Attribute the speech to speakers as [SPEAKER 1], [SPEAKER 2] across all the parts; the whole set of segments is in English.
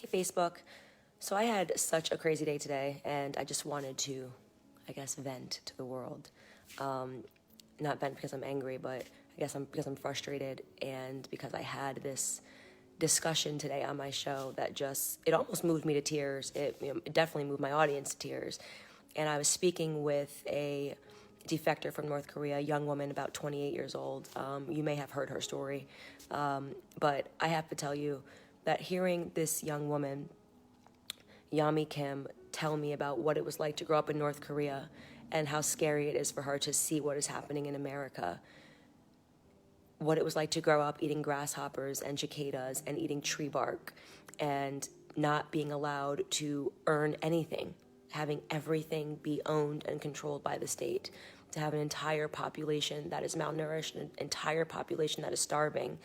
[SPEAKER 1] Hey, Facebook. So I had such a crazy day today, and I just wanted to, I guess, vent to the world. Not vent because I'm angry, but I guess because I'm frustrated, and because I had this discussion today on my show that it almost moved me to tears. It definitely moved my audience to tears. And I was speaking with a defector from North Korea, a young woman about 28 years old. You may have heard her story, but I have to tell you that hearing this young woman, Yami Kim, tell me about what it was like to grow up in North Korea and how scary it is for her to see what is happening in America, what it was like to grow up eating grasshoppers and cicadas and eating tree bark and not being allowed to earn anything, having everything be owned and controlled by the state, to have an entire population that is malnourished, an entire population that is starving,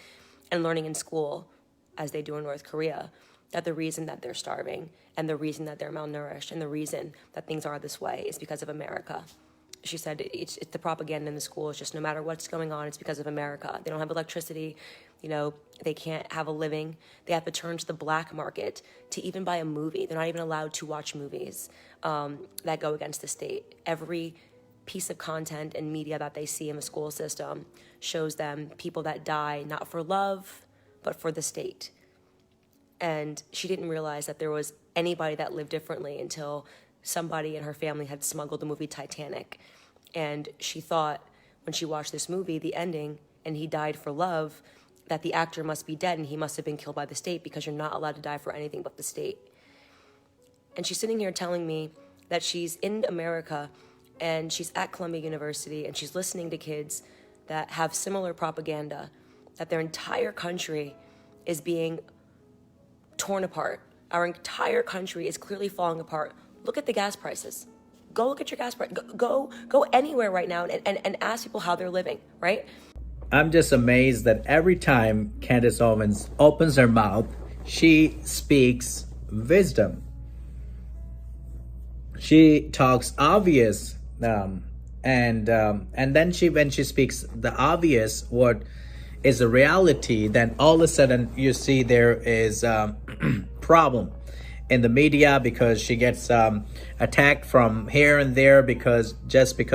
[SPEAKER 1] and learning in school, as they do in North Korea, that the reason that they're starving and the reason that they're malnourished and the reason that things are this way is because of America. She said it's the propaganda in the schools, just no matter what's going on, it's because of America. They don't have electricity, they can't have a living. They have to turn to the black market to even buy a movie. They're not even allowed to watch movies that go against the state. Every piece of content and media that they see in the school system shows them people that die not for love, but for the state. And she didn't realize that there was anybody that lived differently until somebody in her family had smuggled the movie Titanic. And she thought, when she watched this movie, the ending, and he died for love, that the actor must be dead and he must have been killed by the state, because you're not allowed to die for anything but the state. And she's sitting here telling me that she's in America and she's at Columbia University and she's listening to kids that have similar propaganda, that their entire country is being torn apart. Our entire country is clearly falling apart. Look at the gas prices. Go look at your gas price. Go anywhere right now and ask people how they're living, right?
[SPEAKER 2] I'm just amazed that every time Candace Owens opens her mouth, she speaks wisdom. She talks obvious, and then when she speaks the obvious, what is a reality, then all of a sudden you see there is problem in the media, because she gets attacked from here and there because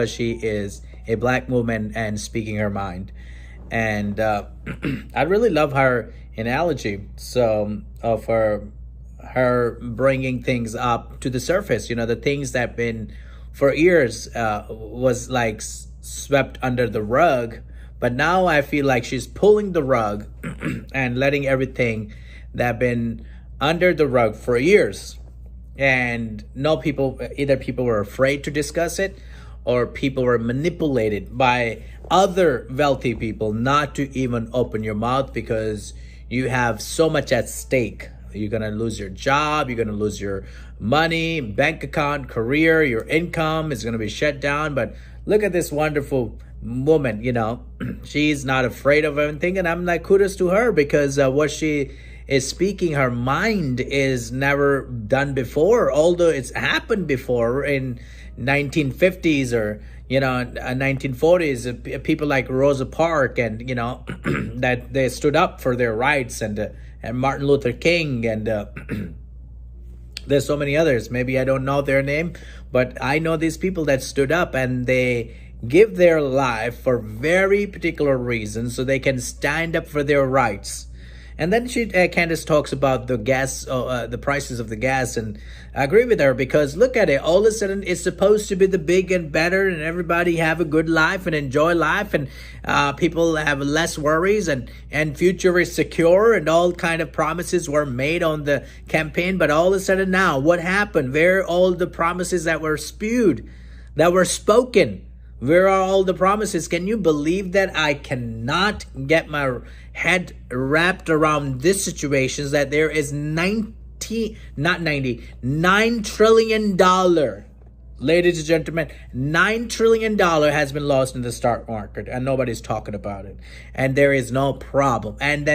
[SPEAKER 2] she is a black woman and speaking her mind. And I really love her analogy of her bringing things up to the surface, the things that been for years was like swept under the rug. But now I feel like she's pulling the rug and letting everything that been under the rug for years. And either people were afraid to discuss it, or people were manipulated by other wealthy people not to even open your mouth, because you have so much at stake. You're going to lose your job. You're going to lose your money, bank account, career, your income is going to be shut down. But look at this wonderful woman, she's not afraid of anything. And I'm like, kudos to her, because what she is speaking, her mind, is never done before, although it's happened before in 1950s or 1940s. People like Rosa Parks and that they stood up for their rights, and Martin Luther King, and there's so many others. Maybe I don't know their name, but I know these people that stood up, and they give their life for very particular reasons, so they can stand up for their rights. And then Candace talks about the gas, the prices of the gas, and I agree with her, because look at it. All of a sudden, it's supposed to be the big and better, and everybody have a good life and enjoy life, and people have less worries, and future is secure, and all kind of promises were made on the campaign. But all of a sudden now, what happened? Where are all the promises that were spewed, that were spoken? Where are all the promises? Can you believe that? I cannot get my head wrapped around this situation, that there is $9 trillion, ladies and gentlemen, $9 trillion has been lost in the stock market, and nobody's talking about it, and there is no problem. And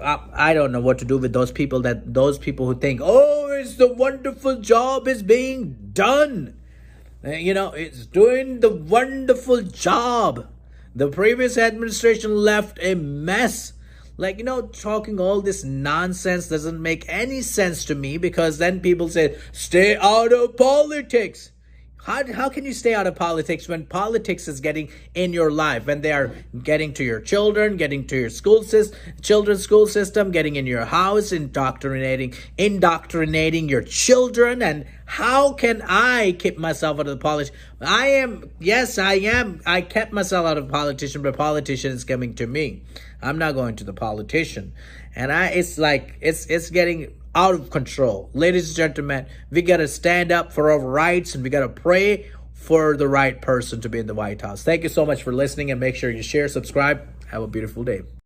[SPEAKER 2] I don't know what to do with those people who think, oh, it's the wonderful job is being done. It's doing the wonderful job. The previous administration left a mess. Like, talking all this nonsense doesn't make any sense to me, because then people say, stay out of politics. How can you stay out of politics when politics is getting in your life, when they are getting to your children, getting to your children's school system, getting in your house, indoctrinating your children? And how can I keep myself out of the politics? I kept myself out of politician, but politician is coming to me. I'm not going to the politician. And it's like, it's getting out of control. Ladies and gentlemen, we got to stand up for our rights, and we got to pray for the right person to be in the White House. Thank you so much for listening, and make sure you share, subscribe. Have a beautiful day.